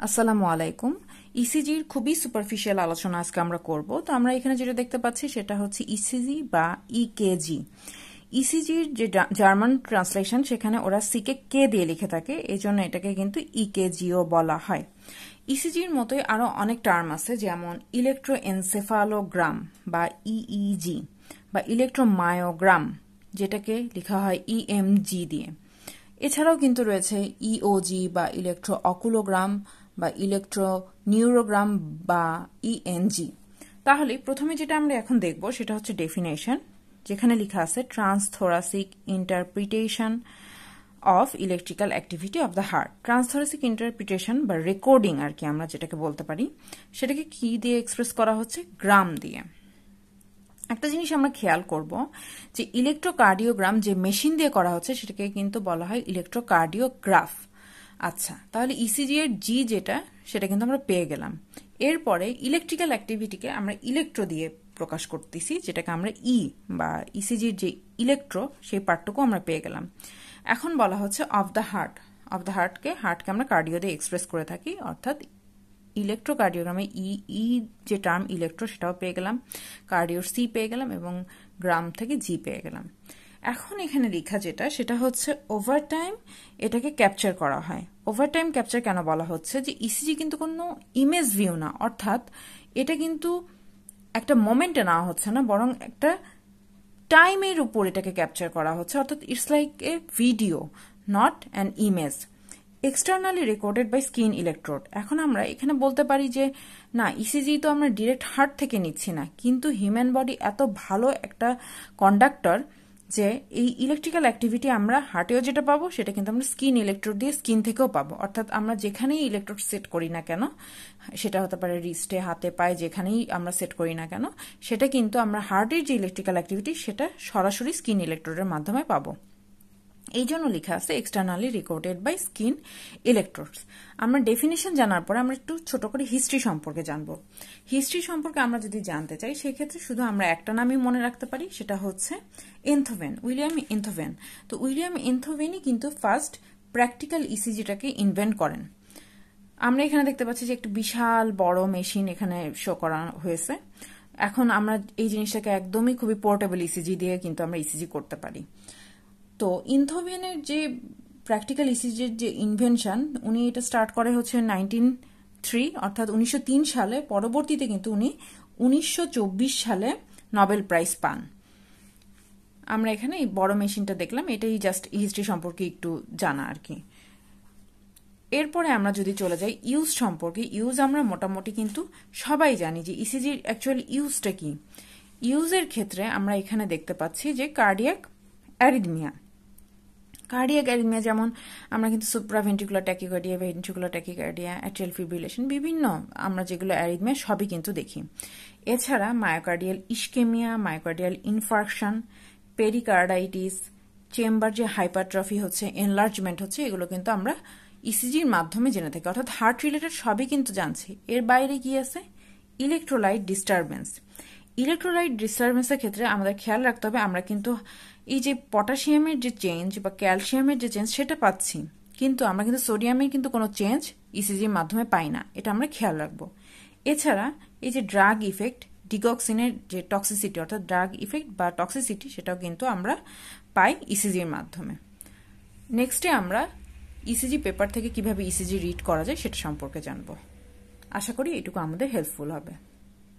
আসসালামু আলাইকুম। ইসিজির খুবই সুপারফিশিয়াল আলোচনা আজকে আমরা করব। তো আমরা এখানে যেটা দেখতে পাচ্ছি সেটা হচ্ছে ইসিজি বা ইকেজি। ইসিজির যে জার্মান ট্রান্সলেশন সেখানে ওরা সিকে কে দিয়ে লিখে থাকে, এই জন্য এটাকে কিন্তু ইকেজিও বলা হয়। ইসিজির মতোই আরো অনেক টার্ম আছে, যেমন ইলেকট্রোএনসেফালোগ্রাম বা ইইজি বা ইলেকট্রোমায়োগ্রাম, যেটাকে লেখা হয় ইএমজি দিয়ে। এছাড়াও কিন্তু রয়েছে ইওজি বা ইলেকট্রো অকুলোগ্রাম বা ইলেকট্রো নিউরোগ্রাম বা ইএনজি। তাহলে প্রথমে যেটা আমরা এখন দেখব সেটা হচ্ছে ডেফিনেশন, যেখানে লেখা আছে transthoracic interpretation of electrical activity of the heart. Transthoracic interpretation বা রেকর্ডিং আর কি আমরা যেটাকে বলতে পারি, সেটাকে কি দিয়ে এক্সপ্রেস করা হচ্ছে? গ্রাম দিয়ে। একটা জিনিস আমরা খেয়াল করব যে ইলেকট্রোকার্ডিওগ্রাম যে মেশিন দিয়ে করা হচ্ছে সেটাকে কিন্তু বলা হয় ইলেকট্রোকার্ডিওগ্রাফ। আচ্ছা, তাহলে ইসিজি এর জি যেটা সেটা কিন্তু আমরা পেয়ে গেলাম। এরপরে ইলেকট্রিক্যাল অ্যাক্টিভিটিকে আমরা ইলেকট্রো দিয়ে প্রকাশ করতেছি, যেটাকে আমরা ই বা ইসিজির যে ইলেকট্রো সেই পার্টটুকু আমরা পেয়ে গেলাম। এখন বলা হচ্ছে of the heart. Of the হার্টকে আমরা কার্ডিও দিয়ে এক্সপ্রেস করে থাকি, অর্থাৎ ইলেকট্রোকার্ডিওগ্রামে ই যে টার্ম ইলেকট্রো সেটাও পেয়ে গেলাম, কার্ডিওর সি পেয়ে গেলাম এবং গ্রাম থেকে জি পেয়ে গেলাম। এখন এখানে লেখা যেটা সেটা হচ্ছে ওভার টাইম এটাকে ক্যাপচার করা হয়। ওভার টাইম ক্যাপচার কেন বলা হচ্ছে? যে ইসিজি কিন্তু কোনো ইমেজ ভিউ না, অর্থাৎ এটা কিন্তু একটা মোমেন্টে নেওয়া হচ্ছে না, বরং একটা টাইমের উপর এটাকে ক্যাপচার করা হচ্ছে, অর্থাৎ it's like a video, not an image. Externally recorded by skin electrode. এখন আমরা এখানে বলতে পারি যে না, ইসিজি তো আমরা ডিরেক্ট হার্ট থেকে নিচ্ছি না, কিন্তু হিউম্যান বডি এত ভালো একটা কন্ডাক্টর যে এই ইলেকট্রিক্যাল অ্যাক্টিভিটি আমরা হার্টেও যেটা পাবো সেটা কিন্তু আমরা স্কিন ইলেকট্রোড দিয়ে স্কিন থেকেও পাবো। অর্থাৎ আমরা যেখানেই ইলেকট্রোড সেট করি না কেন, সেটা হতে পারে রিস্টে, হাতে, পায়ে, যেখানেই আমরা সেট করি না কেন, সেটা কিন্তু আমরা হার্টের যে ইলেকট্রিক্যাল অ্যাক্টিভিটি সেটা সরাসরি স্কিন ইলেকট্রোডের মাধ্যমে পাবো। এই জন্য লেখা আছে externally recorded by skin electrodes. আমরা ডেফিনেশন জানার পরে আমরা একটু ছোট করে হিস্ট্রি সম্পর্কে জানবো। হিস্ট্রি সম্পর্কে আমরা যদি জানতে চাই সেক্ষেত্রে শুধু আমরা একটা নামই মনে রাখতে পারি, সেটা হচ্ছে এনথোভেন, উইলিয়াম এনথোভেন। তো উইলিয়াম এনথোভেনই কিন্তু ফার্স্ট প্র্যাকটিক্যাল ইসিজিটাকে ইনভেন্ট করেন। আমরা এখানে দেখতে পাচ্ছি যে একটা বিশাল বড় মেশিন এখানে শো করা হয়েছে। এখন আমরা এই জিনিসটাকে একদমই খুবই পোর্টেবল ইসিজি দিয়ে কিন্তু আমরা ইসিজি করতে পারি। তো ইনথোভেনের যে প্র্যাকটিক্যাল ইসিজির যে ইনভেনশন, উনি এটা স্টার্ট করে হচ্ছে 1903 অর্থাৎ 1903 সালে। পরবর্তীতে কিন্তু উনি 1924 সালে নোবেল প্রাইজ পান। আমরা এখানে এই বড় মেশিনটা দেখলাম, এটাই জাস্ট হিস্ট্রি সম্পর্কে একটু জানা আর কি। এরপরে আমরা যদি চলে যাই ইউজ সম্পর্কে, ইউজ আমরা মোটামুটি কিন্তু সবাই জানি যে ইসিজির অ্যাকচুয়ালি ইউজটা কি। ইউজের ক্ষেত্রে আমরা এখানে দেখতে পাচ্ছি যে কার্ডিয়াক অ্যারিথমিয়া। কার্ডিয়াক অ্যারিথমিয়া যেমন আমরা কিন্তু supraventricular tachycardia, ventricular tachycardia, atrial fibrillation, বিভিন্ন আমরা যেগুলো অ্যারিথমিয়া সবই কিন্তু দেখি। এছাড়া myocardial ischaemia, myocardial infarction, pericarditis, chamber যে হাইপারট্রফি হচ্ছে, এনলার্জমেন্ট হচ্ছে, এগুলো কিন্তু আমরা ইসিজির মাধ্যমে জেনে থাকি। অর্থাৎ হার্ট রিলেটেড সবই কিন্তু জানছি। এর বাইরে কি আছে? Electrolyte disturbance. ইলেকট্রোলাইট ডিস্টারবেন্সের ক্ষেত্রে আমাদের খেয়াল রাখতে হবে আমরা কিন্তু এই যে পটাশিয়ামের যে চেঞ্জ বা ক্যালসিয়ামের যে চেঞ্জ সেটা পাচ্ছি, কিন্তু আমরা কিন্তু সোডিয়ামের কিন্তু কোনো চেঞ্জ ইসিজির মাধ্যমে পাই না, এটা আমরা খেয়াল রাখবো। এছাড়া এই যে ড্রাগ ইফেক্ট, ডিগক্সিনের যে টক্সিসিটি অর্থাৎ ড্রাগ ইফেক্ট বা টক্সিসিটি, সেটাও কিন্তু আমরা পাই ইসিজির মাধ্যমে। নেক্সটে আমরা ইসিজি পেপার থেকে কিভাবে ইসিজি রিড করা যায় সেটা সম্পর্কে জানবো। আশা করি এটুকু আমাদের হেল্পফুল হবে।